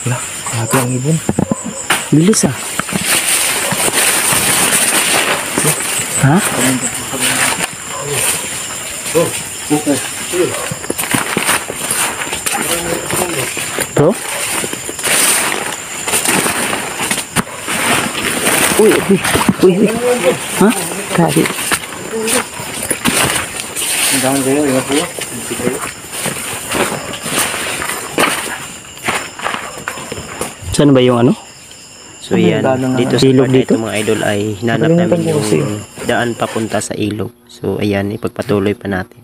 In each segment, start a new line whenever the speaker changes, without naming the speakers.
Wala, grabe ang ibon.
Bilis ah. Ha?
Oh, okay.
Bro? Uy, uy, uy, uy. Ha? Grabe.
Jangan kayo, ingat po.
Saan ba yung ano?
So yan, dito sa
ilog
part na
dito?
ito mga idol ay hinanap namin yung daan papunta sa ilog. So ayan, ipagpatuloy pa natin.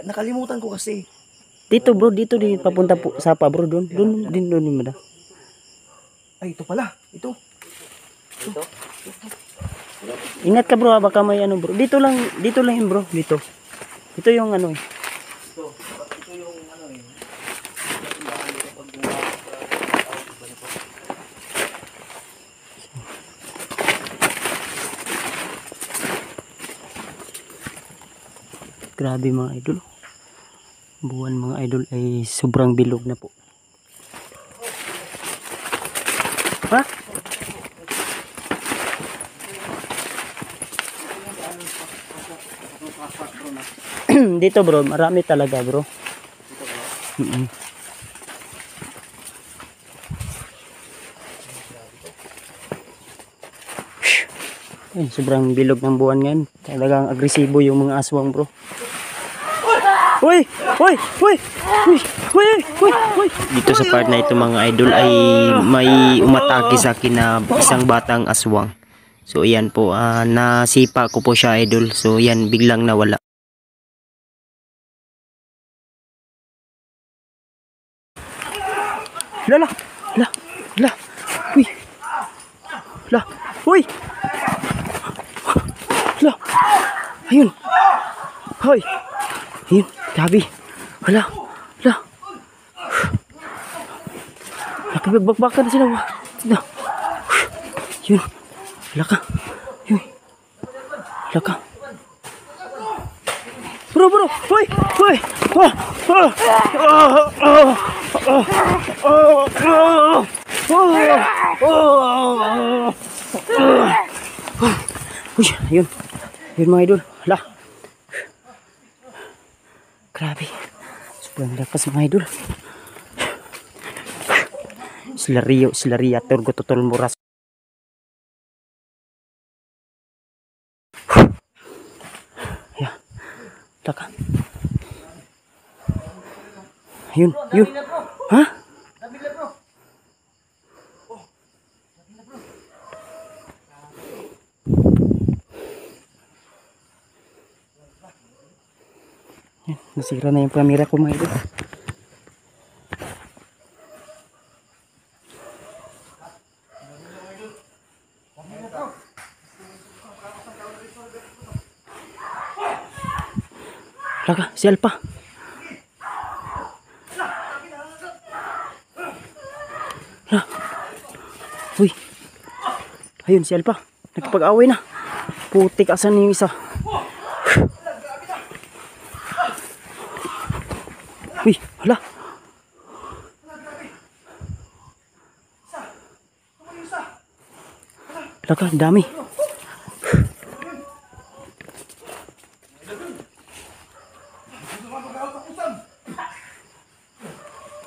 Nakalimutan ko kasi.
Dito bro, dito din papunta po sa pa bro, doon mo da.
Ay, ito pala. Ito.
Ingat ka bro, baka may ano bro. Dito lang yun bro, dito. Ito yung ano eh.
Ito yung ano eh.
Grabe mga idol. Buwan mga idol ay sobrang bilog na po. Ha? Dito bro, marami talaga bro. Ay, sobrang bilog ng buwan ngayon. Talagang agresibo yung mga aswang bro. Uy! Uy! Uy! Uy! Uy! Uy! Uy!
Dito sa part na ito mga idol ay may umatake sa akin na isang batang aswang. So ayan po, nasipa ko po siya idol. So yan, biglang nawala.
Lala! La! La! Uy! La! Uy! La! Ayun! Hoy! Ayun! Gabi! Wala! La! Nakibagbakbakan na sila. La! Yun! Wala ka! Yun! Wala ka! Bro! Bro! Hoy! Hoy! Oh! Oh! Oh! Oh! Oh! Oh! Oh! Uy, ayun. Ayun mga idol. Hala. Grabe. Sobrang lakas mga idol. Sila Ria Turgo Totol Muras. Ya. Taka. Ayun, yun. Ha? Nasira na yung camera ko mga idol. Laka, si Alpa. La. Uy. Ayun si Alpa. Nagpag-away na. Putik, asan yung isa? Uy, hala. Laka, dami.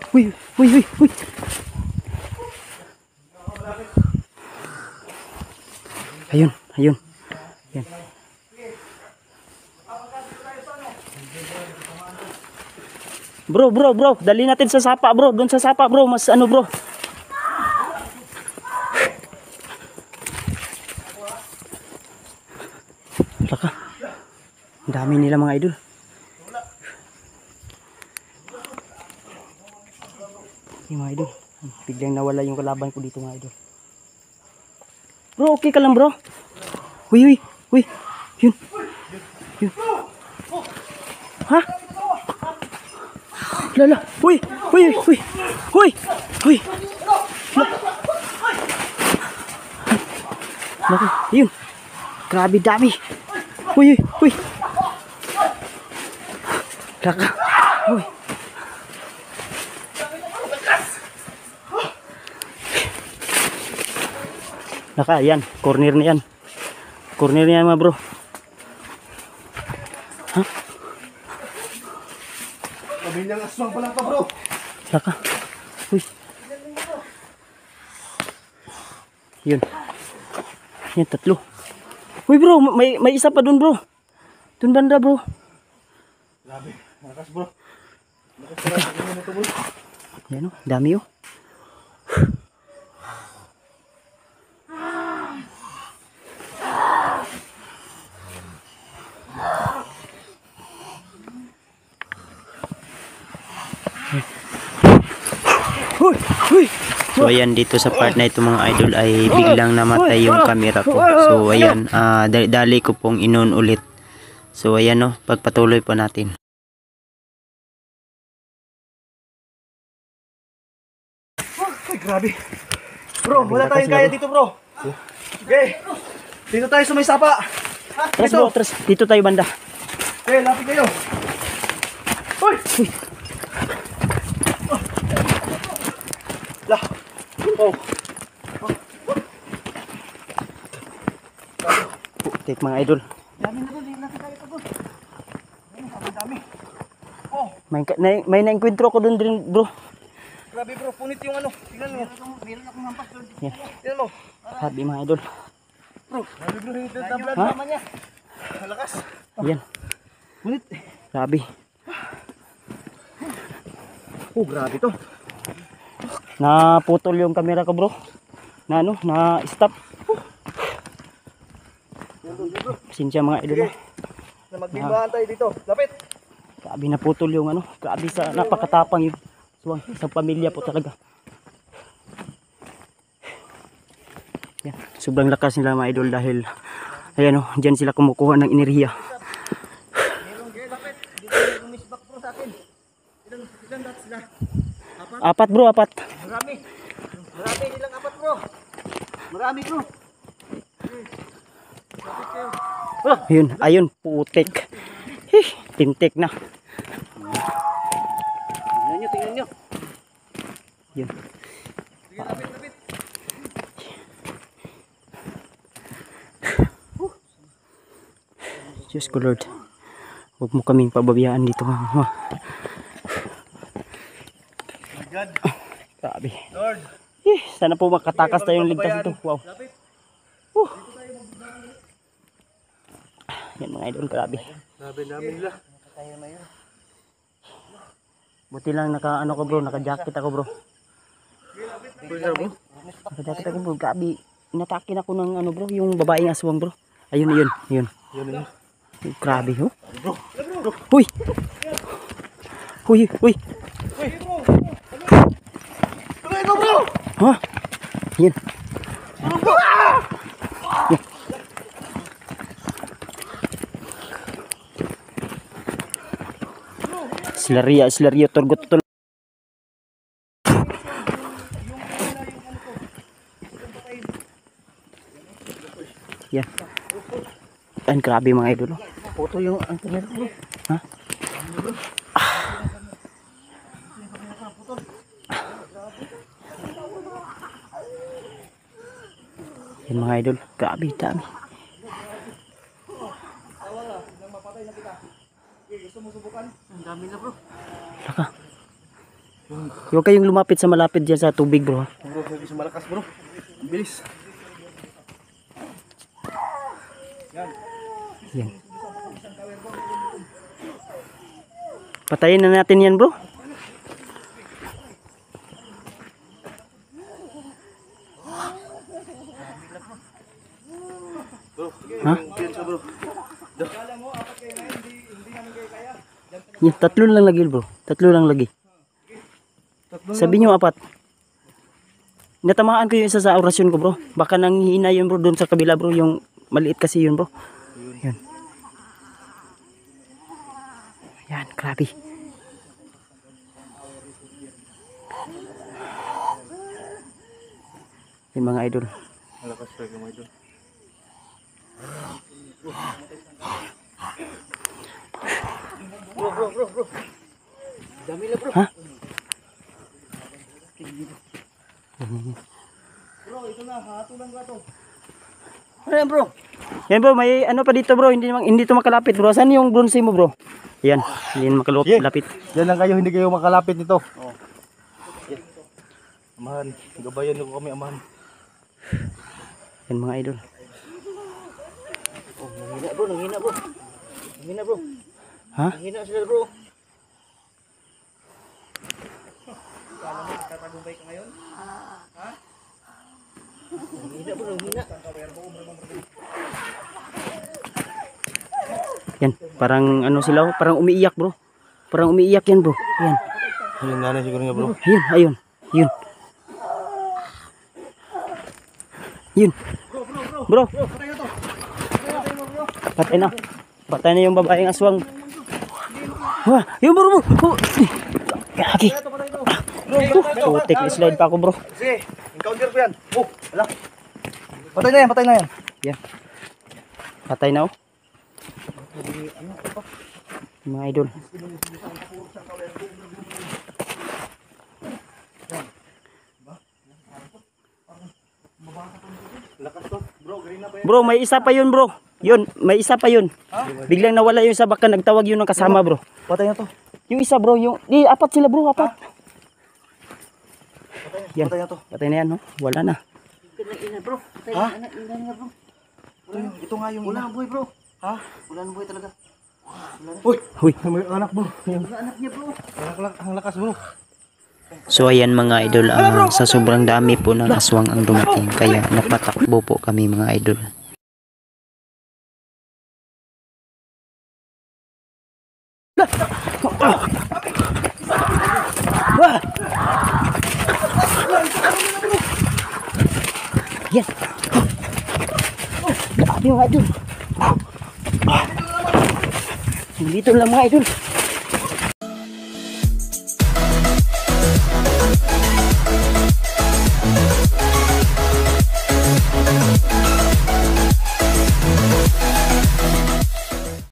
Uy, uy, uy, uy. Ayun, ayun. Yan. Bro, dali natin sa sapa bro, doon sa sapa bro, mas ano bro. Laka. Ang dami nila mga idol. Okay mga idol, biglang nawala yung kalaban ko dito mga idol. Bro, okay ka lang bro? Uy, yun. Ha? Lala, uy. Naku, yun. Grabe dami. Uy. Laka. Uy. Laka, yan. Corner na yan. Corner na yan mga bro. Ha?
Kabilang aswang pala ka bro.
Laka. Uy. Yun. Yan, tatlo. Uy bro, may isa pa dun bro. Dun banda bro.
Grabe, lakas bro. Lakas na ito bro.
Yan o, dami o. Uy! Uy!
So ayan, dito sa part na ito mga idol ay biglang namatay yung camera ko. So ayan, dali ko pong inon ulit. So ayan no, pagpatuloy po natin.
Ay, grabe. Bro, wala tayong kaya dito bro. Okay. Dito tayo sa may sapa.
Tras bro, tras. Dito tayo banda.
Okay, lapit kayo. Uy! Lah. Oh.
Take mga idol.
Dami na doon, lapit tayo ito bro. Ayun, dami. Oh,
May na-encuentro ko dun din bro.
grabe bro, punit yung ano. Tingnan mo. Meron akong hampas doon.
Yan.
Tingnan mo.
Sabi mga idol.
Bro, grabe bro, yung tablad
Ha?
naman niya. Malakas.
Yan.
Punit.
Sabi.
Oh, grabe to.
Naputol yung camera ko bro. Na ano, na stop. Pasensya mga idol.
Sige. Na magbimbahan tayo dito. Lapit.
Grabe naputol yung ano. Grabe sa napakatapang yung aswang. Sa pamilya po talaga. Yan. Sobrang lakas nila mga idol dahil ayan o, dyan sila kumukuha ng enerhiya.
Umisbak bro sa akin. Ilan dati sila?
Apat bro, apat.
Marami. Marami nilang apat bro. Marami bro.
Ayun, ayun, putik. Tintik na.
Tingnan nyo, tingnan nyo.
Yun.
Sige, lapit, lapit.
Diyos ko Lord. Huwag mo kaming pababayaan dito mga.
My God.
Grabe.
Lord.
Sana po makatakas tayong ligtas ito. Wow.
Lapit.
Yan mga idol, grabe.
Grabe namin nila.
Buti lang naka ano ko bro, naka jacket ako bro.
Pwede bro.
Naka jacket ako bro, grabe. Inatakin ako ng ano bro, yung babaeng aswang bro. Ayun, yun, yun.
Yun.
Grabe ho.
Bro. Bro.
Uy! Uy, uy.
Tuloy ko bro.
Ha? Yan. Silaria, turgot tol. Yan. Yan, grabe mga idol.
Photo yung ang camera bro.
Ha? Yan mga idol, grabe dami.
Ang dami na bro.
Laka. Huwag kayong lumapit sa malapit dyan sa tubig bro.
Bro, hindi sa malakas bro. Ang bilis.
Yan. Patayin na natin yan bro. Ha?
Bro.
Yan, tatlo lang lagi bro. Tatlo lang lagi. Sabi nyo apat. Natamaan ko yung isa sa orasyon ko bro. Baka nanghihina yun bro doon sa kabila bro. Yung maliit kasi yun bro. Yan. Yan, grabe. Yung mga idol.
Malakas talaga mga idol. Bro. bro. Dami na bro.
Ha?
Bro, ito na, hatulan ka to.
Ano yan bro? Yan bro, may ano pa dito bro, hindi to makalapit bro. Saan yung bronze mo bro? Yan, hindi makalapit.
Yan lang kayo, hindi kayo makalapit nito. Oh. Amahan, gabayan ko kami amahan.
Yan mga idol.
Oh, nanghina bro, nanghina bro. Nanghina bro.
Ha?
Nanghina sila bro. Kala mo, tatagumpay ka ngayon? Ha? Nanghina bro, nanghina.
Yan, parang ano sila, parang umiiyak bro. Parang umiiyak yan bro. Yan.
Yung nanay siguro nga bro.
Ayun, ayun. Yun. Yun. Bro. Patay na. Patay na yung babaeng aswang. Wah, yun bro bro. Oh. Kaki. Putik na slide pa ako bro.
Sige, encounter ko yan. Oh, wala. Patay na yan, patay na yan.
Yan. Patay na oh. Mga idol.
Lakas to. Bro, green na pa yan.
Bro, may isa pa yun bro. Yun, may isa pa yun. Biglang nawala yung isa baka nagtawag yun ng kasama bro.
Patay na to.
Yung isa bro, yung apat sila bro, apat. Yan.
Patay na to.
Patay na yan no. Wala na.
Ha? Ito nga yung wala ang buhay bro. Ha? Wala ang buhay talaga. Uy!
Huy.
May anak bro. Yung anak niya bro. Ang lakas bro.
So ayan mga idol, sa sobrang dami po ng aswang ang dumating, kaya napatakbo po kami mga idol.
Wah! Yes. Grabe mga idol. Dito lang mga idol.